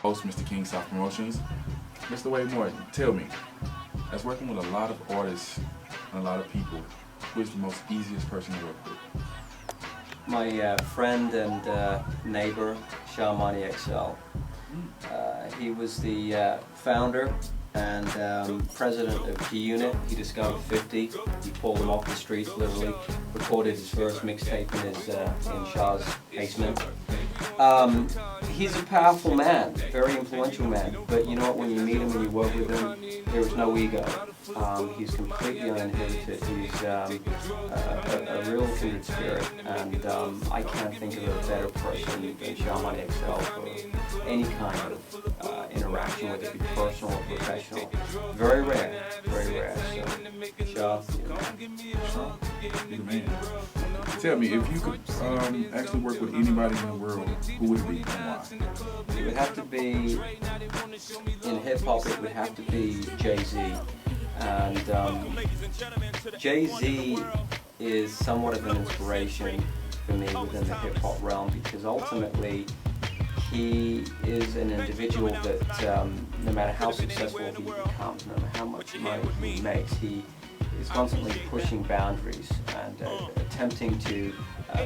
host, Mr. King South Promotions. Mr. Wade Morton, tell me, as working with a lot of artists and a lot of people, who is the most easiest person to work with? My friend and neighbor, Shamani XL. He was the founder and president of G-Unit. He discovered 50. He pulled them off the streets, literally. Recorded his first mixtape in Shah's basement. He's a powerful man, very influential man. But you know what? When you meet him and you work with him, there is no ego. He's completely uninhibited. He's a real kindred spirit, and I can't think of a better person than Shamani XL for any kind of interaction, whether it be personal or professional. Very rare, very rare. So, Shah, You're the man. Tell me, if you could actually work with anybody in the world, who would it be and why? It would have to be, in hip-hop, it would have to be Jay-Z. And Jay-Z is somewhat of an inspiration for me within the hip-hop realm, because ultimately he is an individual that no matter how successful he becomes, no matter how much money he makes, he is constantly pushing boundaries and attempting to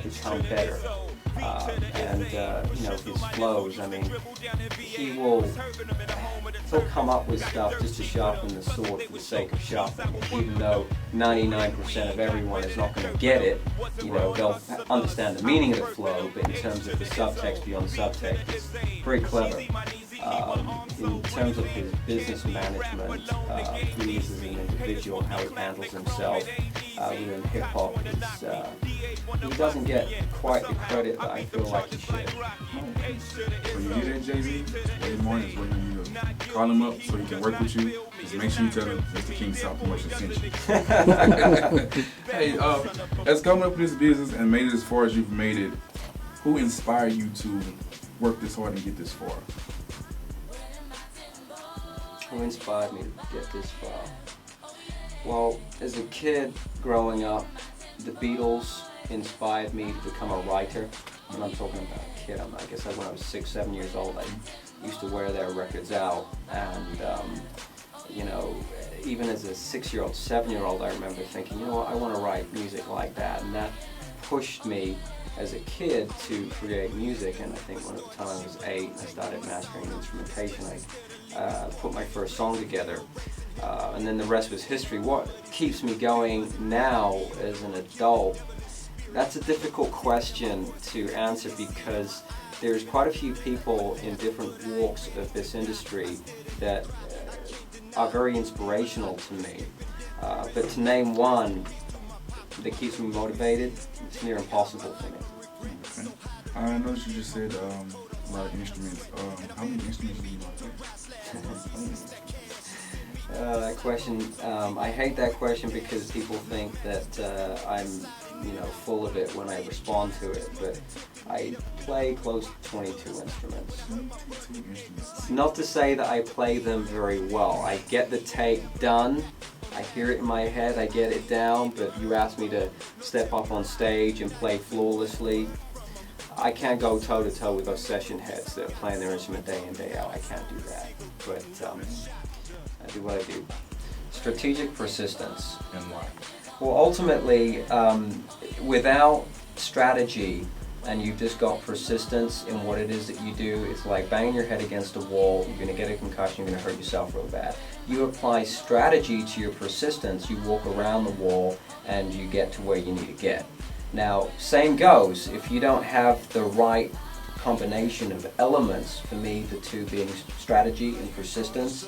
become better. You know, his flows, I mean, he'll come up with stuff just to sharpen the sword for the sake of sharpening it, even though 99% of everyone is not going to get it. You know, they'll understand the meaning of the flow, but in terms of the subtext beyond the subtext, it's very clever. In terms of his business management, who he is as an individual, how he handles himself within hip-hop, he doesn't get quite the credit that I feel like he should. So you hear that, Jay-Z? Wade Morton is waiting on you to call him up so he can work with you. Just make sure you tell him Mr. King South Promotion sent you. Hey, as coming up with this business and made it as far as you've made it, who inspired you to work this hard and get this far? Who inspired me to get this far? Well, as a kid growing up, the Beatles inspired me to become a writer. And I'm talking about a kid. I guess when I was 6, 7 years old, I used to wear their records out. And, you know, even as a 6-year-old, 7-year-old, I remember thinking, you know what, I want to write music like that. And that pushed me as a kid to create music. And I think when at the time I was 8, I started mastering instrumentation. I put my first song together. And then the rest was history. What keeps me going now as an adult? That's a difficult question to answer, because there's quite a few people in different walks of this industry that are very inspirational to me. But to name one that keeps me motivated, it's near impossible for me. Okay. I noticed you just said a lot of instruments. How many instruments do you play? That question, I hate that question because people think that I'm, you know, full of it when I respond to it, but I play close to 22 instruments. It's not to say that I play them very well. I get the take done, I hear it in my head, I get it down, but you ask me to step up on stage and play flawlessly, I can't go toe-to-toe with those session heads that are playing their instrument day in, day out. I can't do that, but I do what I do. Strategic persistence. And why? Well, ultimately, without strategy and you've just got persistence in what it is that you do, it's like banging your head against a wall, you're going to get a concussion, you're going to hurt yourself real bad. You apply strategy to your persistence, you walk around the wall and you get to where you need to get. Now, same goes, if you don't have the right combination of elements, for me the two being strategy and persistence,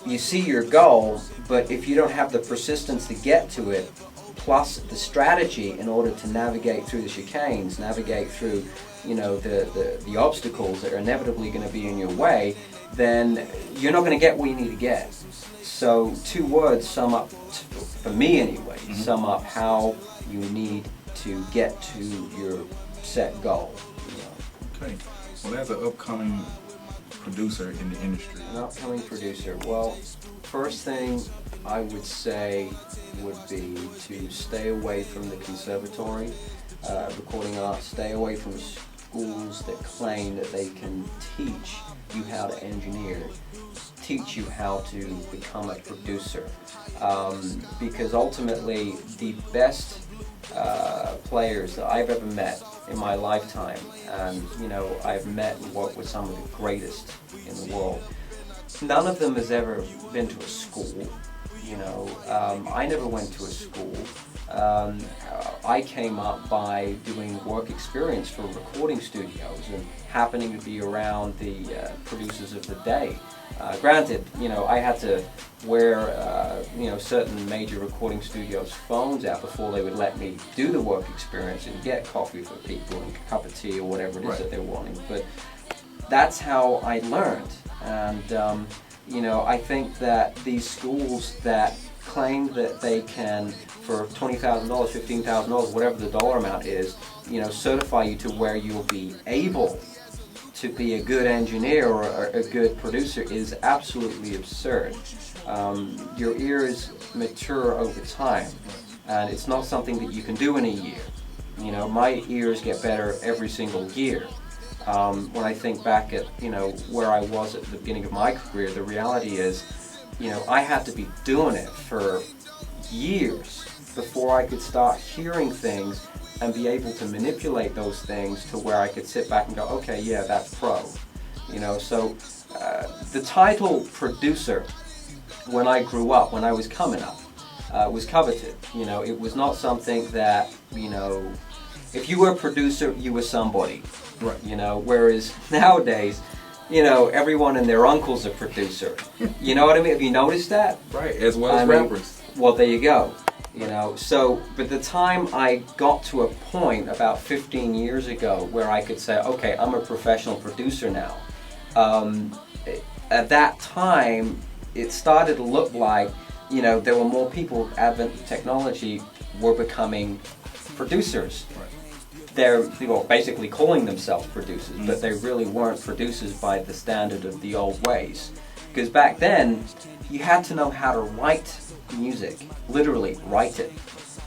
you see your goal, but if you don't have the persistence to get to it, plus the strategy in order to navigate through the chicanes, navigate through, you know, the obstacles that are inevitably going to be in your way, then you're not going to get where you need to get. So 2 words sum up, for me anyway, sum up how you need to get to your set goal. You know. Okay. Well, as an upcoming producer in the industry. An upcoming producer. Well, first thing I would say would be to stay away from the conservatory, recording art, stay away from schools that claim that they can teach you how to engineer, teach you how to become a producer, because ultimately the best players that I've ever met in my lifetime, and I've met and worked with some of the greatest in the world, none of them has ever been to a school. I never went to a school. I came up by doing work experience for recording studios and happening to be around the producers of the day. Granted, I had to wear certain major recording studios' phones out before they would let me do the work experience and get coffee for people and a cup of tea or whatever it is that they're wanting. But that's how I learned. And I think that these schools that claim that they can, for $20,000, $15,000, whatever the dollar amount is, certify you to where you'll be able to be a good engineer or a good producer is absolutely absurd. Your ears mature over time, and it's not something that you can do in a year. My ears get better every single year. When I think back at where I was at the beginning of my career, the reality is, I had to be doing it for years before I could start hearing things and be able to manipulate those things to where I could sit back and go, okay, yeah, that's pro. So the title producer, when I grew up, when I was coming up, was coveted. It was not something that, if you were a producer, you were somebody. Right. Whereas nowadays, everyone and their uncle's a producer. You know what I mean? Have you noticed that? Right, as well as rappers. Well, there you go. So, but the time I got to a point about 15 years ago where I could say, okay, I'm a professional producer now. At that time, it started to look like, there were more people, advent of technology, were becoming producers. Right. They're basically calling themselves producers, but they really weren't producers by the standard of the old ways. Because back then, you had to know how to write music, literally write it.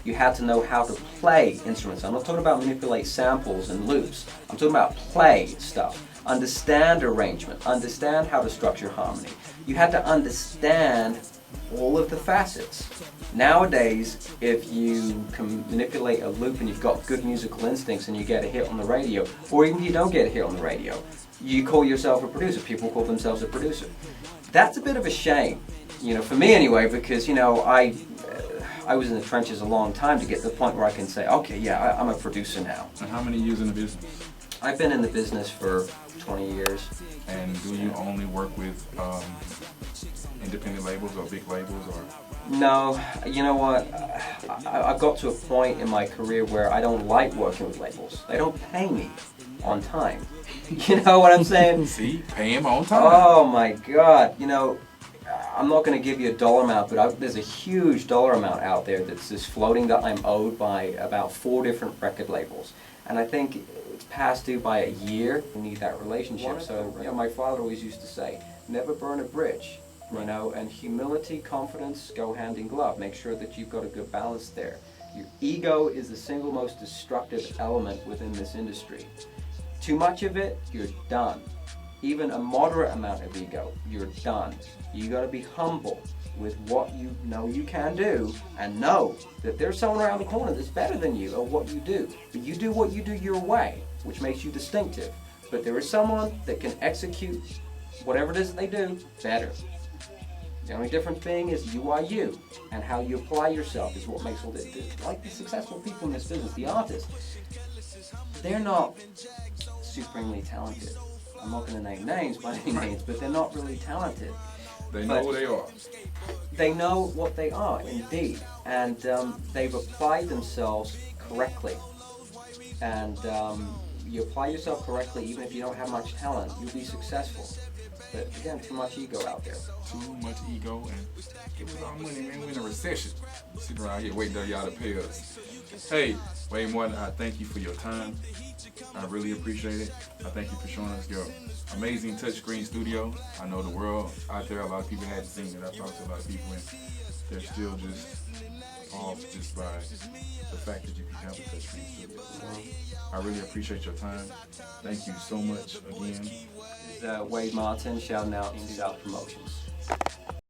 You had to know how to play instruments. I'm not talking about manipulate samples and loops. I'm talking about play stuff. Understand arrangement, understand how to structure harmony. You had to understand all of the facets. Nowadays, if you can manipulate a loop and you've got good musical instincts and you get a hit on the radio, or even if you don't get a hit on the radio, you call yourself a producer. People call themselves a producer. That's a bit of a shame, for me anyway, because, I was in the trenches a long time to get to the point where I can say, okay, yeah, I'm a producer now. And how many years in the business? I've been in the business for 20 years. And do you only work with independent labels or big labels, or? No, you know what? I've got to a point in my career where I don't like working with labels. They don't pay me on time. You know what I'm saying? See, pay him on time. Oh my God! I'm not going to give you a dollar amount, but there's a huge dollar amount out there that's just floating that I'm owed by about 4 different record labels, and I think it's past due by a year. You need that relationship. So, my father always used to say, "Never burn a bridge." And humility, confidence go hand in glove. Make sure that you've got a good balance there. Your ego is the single most destructive element within this industry. Too much of it, you're done. Even a moderate amount of ego, you're done. You got to be humble with what you know you can do, and know that there's someone around the corner that's better than you at what you do. But you do what you do your way, which makes you distinctive. But there is someone that can execute whatever it is that they do better. The only different thing is you are you, and how you apply yourself is what makes all this. Like the successful people in this business, the artists, they're not supremely talented. I'm not going to name names by any means, but they're not really talented. They know who they are. They know what they are, indeed, and they've applied themselves correctly. And you apply yourself correctly, even if you don't have much talent, you'll be successful. But again, too much ego out there. Too much ego, and give us our money, man. We're in a recession. Sitting around here waiting on y'all to pay us. Hey, Wayne Martin, I thank you for your time. I really appreciate it. I thank you for showing us your amazing touchscreen studio. I know the world out there, a lot of people hadn't seen it. I've talked to a lot of people, and they're still just off just by the fact that you can have a touchscreen studio. So I really appreciate your time. Thank you so much again. This is Wade Martin shouting out in South Promotions.